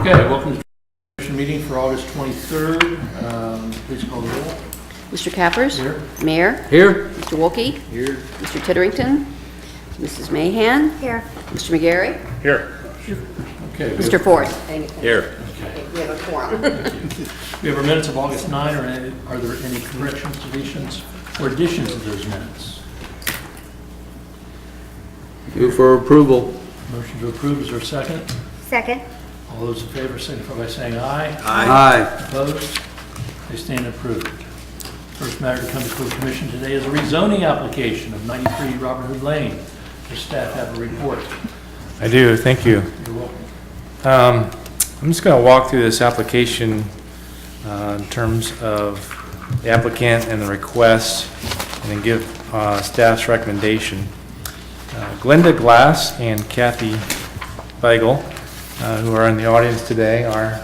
Okay, welcome to the commission meeting for August 23rd. Please call the roll. Mr. Cappers? Here. Mayor? Here. Mr. Wolke? Here. Mr. Titterington? Mrs. Mahan? Here. Mr. McGarry? Here. Okay. Mr. Ford? Here. We have a quorum. We have our minutes of August 9. Are there any corrections, deletions, or additions to those minutes? Move for approval. Motion to approve, is there a second? Second. All those in favor signify by saying aye. Aye. Opposed? They stand approved. First matter to come before the commission today is a rezoning application of 93 Robin Hood Lane. Does staff have a report? I do, thank you. You're welcome. I'm just going to walk through this application in terms of the applicant and the request, and then give staff's recommendation. Glenda Glass and Kathy Feigl, who are in the audience today, are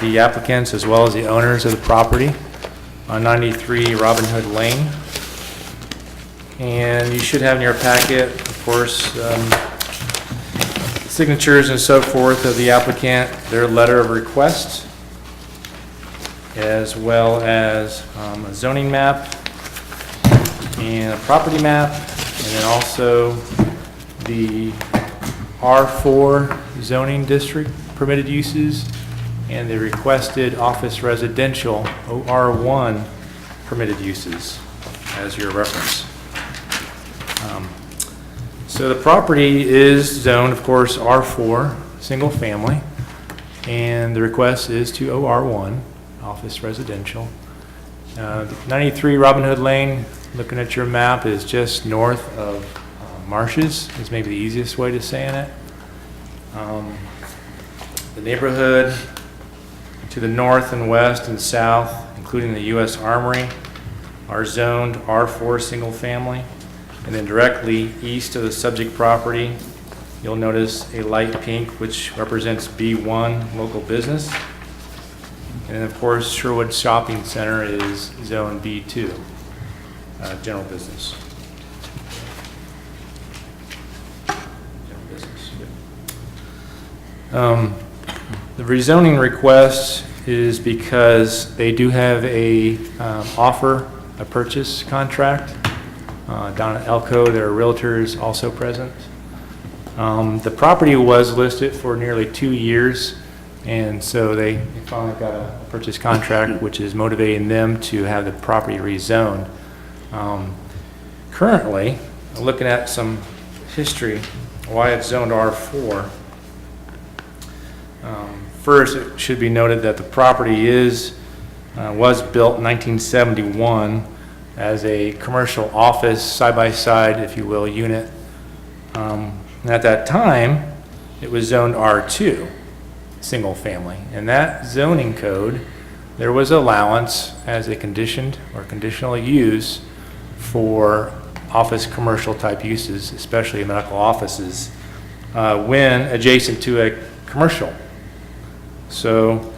the applicants as well as the owners of the property on 93 Robin Hood Lane. And you should have in your packet, of course, signatures and so forth of the applicant, their letter of request, as well as a zoning map and a property map, and then also the R4 zoning district permitted uses and the requested office residential OR1 permitted uses as your reference. So the property is zoned, of course, R4, single family, and the request is to OR1, office residential. 93 Robin Hood Lane, looking at your map, is just north of Marshes, is maybe the easiest way to saying it. The neighborhood to the north and west and south, including the U.S. Armory, are zoned R4 single family. And then directly east of the subject property, you'll notice a light pink, which represents B1, local business. And then, of course, Sherwood Shopping Center is zone B2, general business. The rezoning request is because they do have a purchase contract. Down at Elko, there are realtors also present. The property was listed for nearly 2 years, and so they finally got a purchase contract, which is motivating them to have the property rezoned. Currently, looking at some history, why it's zoned R4. First, it should be noted that the property was built in 1971 as a commercial office, side-by-side, if you will, unit. And at that time, it was zoned R2, single family. And that zoning code, there was allowance as a conditioned or conditional use for office commercial type uses, especially medical offices, when adjacent to a commercial. So,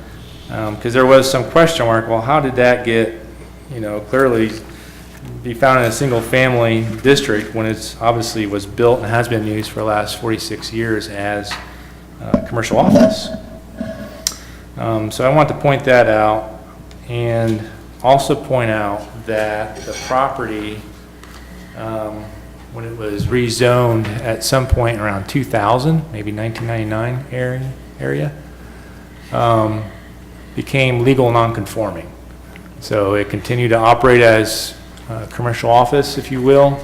because there was some question mark, well, how did that get, clearly be found in a single family district when it's obviously was built and has been used for the last 46 years as a commercial office. So I want to point that out, and also point out that the property, when it was rezoned at some point around 2000, maybe 1999 area, became legal non-conforming. So it continued to operate as commercial office, if you will,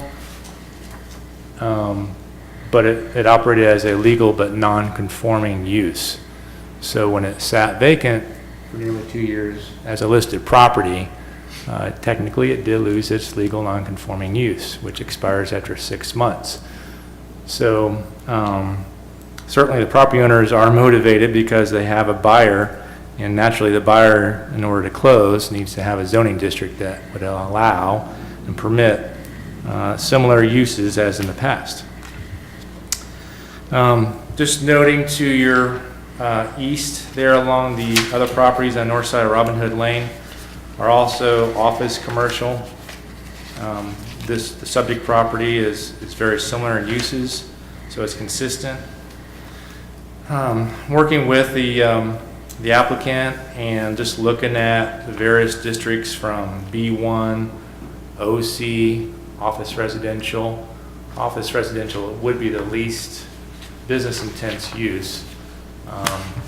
but it operated as a legal but non-conforming use. So when it sat vacant for nearly 2 years as a listed property, technically it did lose its legal non-conforming use, which expires after 6 months. So certainly the property owners are motivated because they have a buyer, and naturally the buyer, in order to close, needs to have a zoning district that would allow and permit similar uses as in the past. Just noting to your east there along the other properties on the north side of Robin Hood Lane are also office commercial. The subject property is very similar in uses, so it's consistent. working with the applicant and just looking at the various districts from B1, OC, office residential. Office residential would be the least business intense use.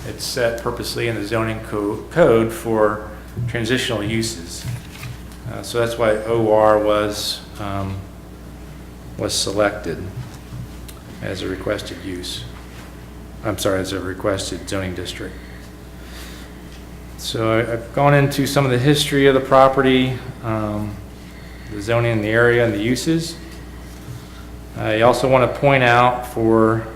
It's set purposely in the zoning code for transitional uses. So that's why OR was selected as a requested use. I'm sorry, as a requested zoning district. So I've gone into some of the history of the property, the zoning in the area and the uses. I also want to point out for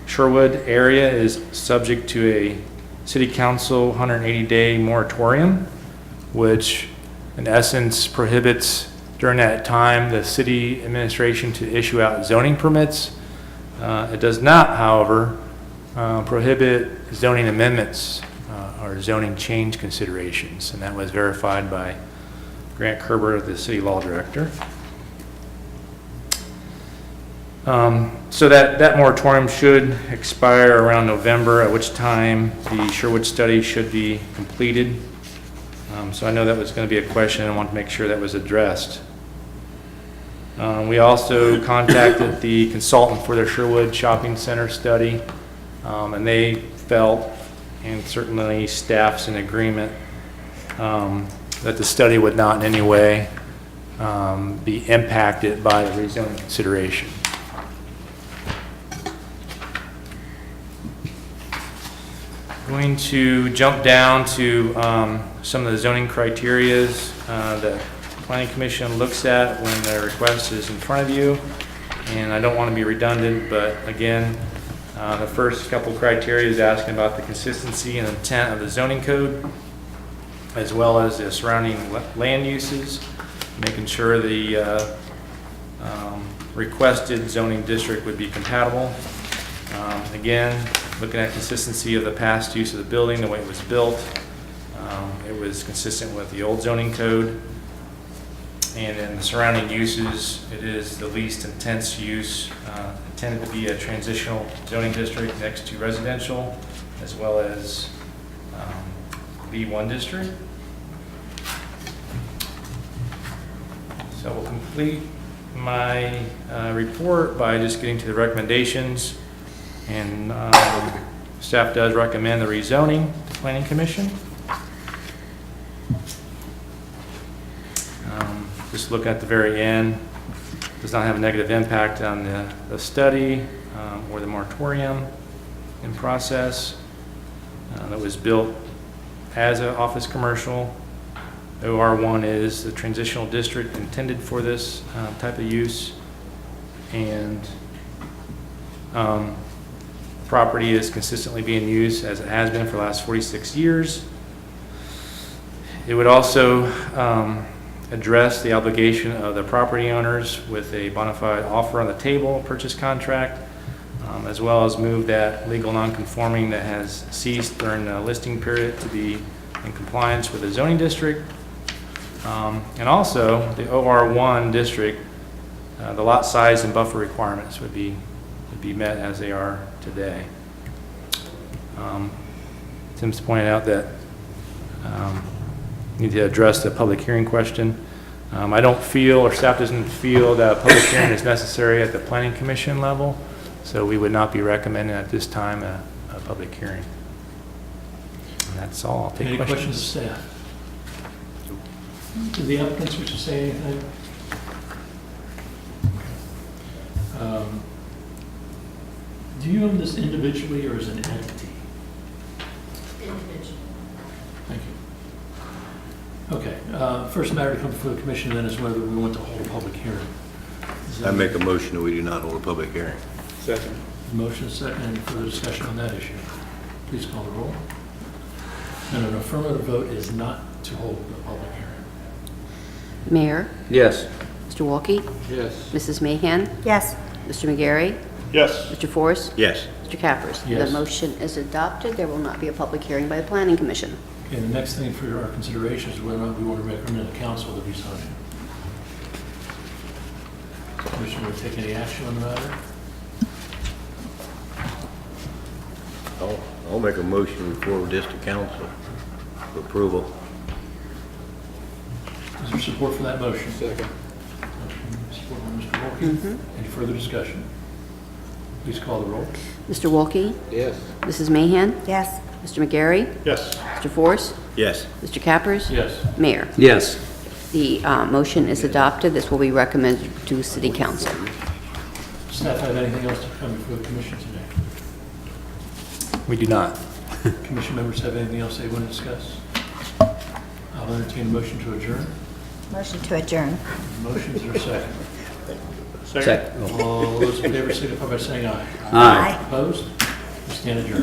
Sherwood area is subject to a city council 180-day moratorium, which in essence prohibits during that time the city administration to issue out zoning permits. It does not, however, prohibit zoning amendments or zoning change considerations, and that was verified by Grant Kerber, the city law director. So that moratorium should expire around November, at which time the Sherwood study should be completed. So I know that was going to be a question, and I want to make sure that was addressed. We also contacted the consultant for their Sherwood Shopping Center study, and they felt, and certainly staff's in agreement, that the study would not in any way be impacted by the rezoning consideration. Going to jump down to some of the zoning criterias that Planning Commission looks at when the request is in front of you. And I don't want to be redundant, but again, the first couple criteria is asking about the consistency and intent of the zoning code, as well as the surrounding land uses, making sure the requested zoning district would be compatible. Again, looking at consistency of the past use of the building, the way it was built. It was consistent with the old zoning code. And in the surrounding uses, it is the least intense use, intended to be a transitional zoning district next to residential, as well as B1 district. So we'll complete my report by just getting to the recommendations. And staff does recommend the rezoning to Planning Commission. Just look at the very end. Does not have a negative impact on the study or the moratorium in process. That was built as an office commercial. OR1 is the transitional district intended for this type of use. And property is consistently being used as it has been for the last 46 years. It would also address the obligation of the property owners with a bona fide offer on the table, purchase contract, as well as move that legal nonconforming that has ceased during the listing period to be in compliance with the zoning district. And also the OR1 district, the lot size and buffer requirements would be met as they are today. Tim's pointed out that need to address the public hearing question. I don't feel, or staff doesn't feel, that a public hearing is necessary at the Planning Commission level, so we would not be recommending at this time a public hearing. And that's all. I'll take Any questions questions. of staff? Do the applicants wish to say anything? Do you own this individually or as an entity? Individual. Thank you. Okay, first matter to come before the commission then is whether we want to hold a public hearing. I make a motion that we do not hold a public hearing. Second. Motion second, any further discussion on that issue? Please call the roll. And an affirmative vote is not to hold a public hearing. Mayor, Yes. Mr. Walke, Yes. Mrs. Mahan, Yes. Mr. McGarry, Yes. Mr. Forrest, Yes. Mr. Cappers. Yes. The motion is adopted. There will not be a public hearing by the Planning Commission. Okay, the next thing for our consideration is whether or not we want to recommend the council the rezoning. Commission will take any action on the matter? I'll make a motion we forward this to council for approval. Is there support for that motion? Second. Support by Mr. Wolke. Any further discussion? Please call the roll. Mr. Wolke? Yes. Mrs. Mahan? Yes. Mr. McGarry? Yes. Mr. Force? Yes. Mr. Cappers? Yes. Mayor? Yes. The motion is adopted. This will be recommended to City Council. Staff have anything else to come before the commission today? We do not. Commission members have anything else they want to discuss? I'll entertain a motion to adjourn. Motion to adjourn. Motions are second. Second. All those in favor signify by saying aye. Aye. Opposed? We stand adjourned.